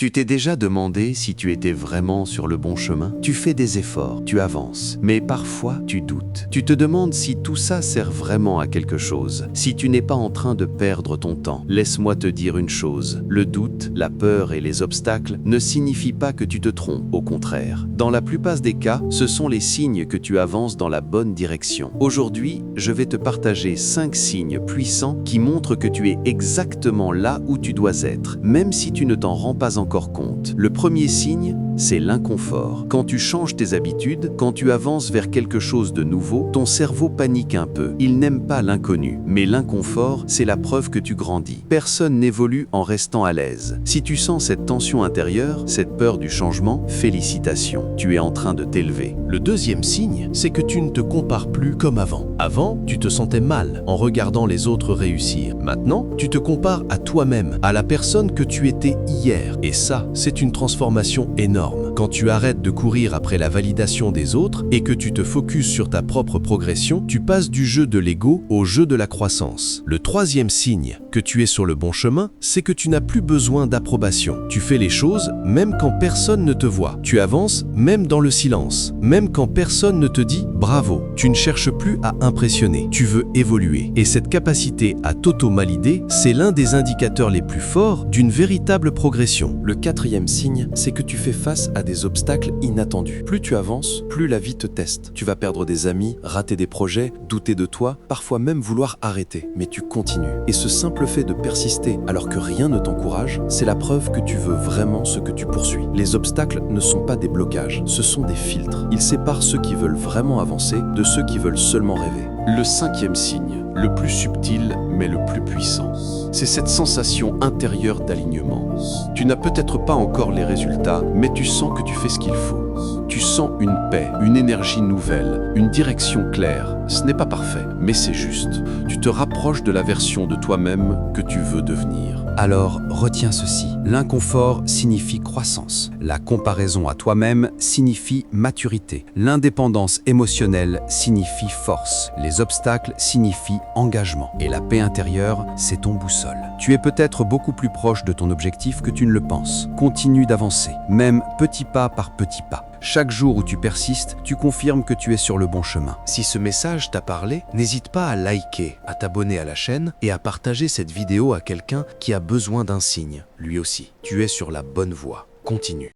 Tu t'es déjà demandé si tu étais vraiment sur le bon chemin? Tu fais des efforts, tu avances, mais parfois tu doutes. Tu te demandes si tout ça sert vraiment à quelque chose, si tu n'es pas en train de perdre ton temps. Laisse-moi te dire une chose, le doute, la peur et les obstacles ne signifient pas que tu te trompes, au contraire. Dans la plupart des cas, ce sont les signes que tu avances dans la bonne direction. Aujourd'hui, je vais te partager 5 signes puissants qui montrent que tu es exactement là où tu dois être, même si tu ne t'en rends pas encore compte. Le premier signe, c'est l'inconfort. Quand tu changes tes habitudes, quand tu avances vers quelque chose de nouveau, ton cerveau panique un peu. Il n'aime pas l'inconnu. Mais l'inconfort, c'est la preuve que tu grandis. Personne n'évolue en restant à l'aise. Si tu sens cette tension intérieure, cette peur du changement, félicitations. Tu es en train de t'élever. Le deuxième signe, c'est que tu ne te compares plus comme avant. Avant, tu te sentais mal en regardant les autres réussir. Maintenant, tu te compares à toi-même, à la personne que tu étais hier. Et ça, c'est une transformation énorme. Quand tu arrêtes de courir après la validation des autres et que tu te focuses sur ta propre progression, tu passes du jeu de l'ego au jeu de la croissance. Le troisième signe que tu es sur le bon chemin, c'est que tu n'as plus besoin d'approbation. Tu fais les choses même quand personne ne te voit. Tu avances même dans le silence, même quand personne ne te dit bravo. Tu ne cherches plus à impressionner, tu veux évoluer. Et cette capacité à t'auto-valider, c'est l'un des indicateurs les plus forts d'une véritable progression. Le quatrième signe, c'est que tu fais face à des obstacles inattendus. Plus tu avances, plus la vie te teste. Tu vas perdre des amis, rater des projets, douter de toi, parfois même vouloir arrêter. Mais tu continues. Et ce simple fait de persister alors que rien ne t'encourage, c'est la preuve que tu veux vraiment ce que tu poursuis. Les obstacles ne sont pas des blocages, ce sont des filtres. Ils séparent ceux qui veulent vraiment avancer de ceux qui veulent seulement rêver. Le cinquième signe, le plus subtil mais le plus puissant, c'est cette sensation intérieure d'alignement. Tu n'as peut-être pas encore les résultats, mais tu sens que tu fais ce qu'il faut. Tu sens une paix, une énergie nouvelle, une direction claire. Ce n'est pas parfait, mais c'est juste. Tu te rapproches de la version de toi-même que tu veux devenir. Alors, retiens ceci. L'inconfort signifie croissance. La comparaison à toi-même signifie maturité. L'indépendance émotionnelle signifie force. Les obstacles signifient engagement. Et la paix intérieure, c'est ton boussole. Tu es peut-être beaucoup plus proche de ton objectif que tu ne le penses. Continue d'avancer, même petit pas par petit pas. Chaque jour où tu persistes, tu confirmes que tu es sur le bon chemin. Si ce message t'a parlé, n'hésite pas à liker, à t'abonner à la chaîne et à partager cette vidéo à quelqu'un qui a besoin d'un signe. Lui aussi, tu es sur la bonne voie. Continue.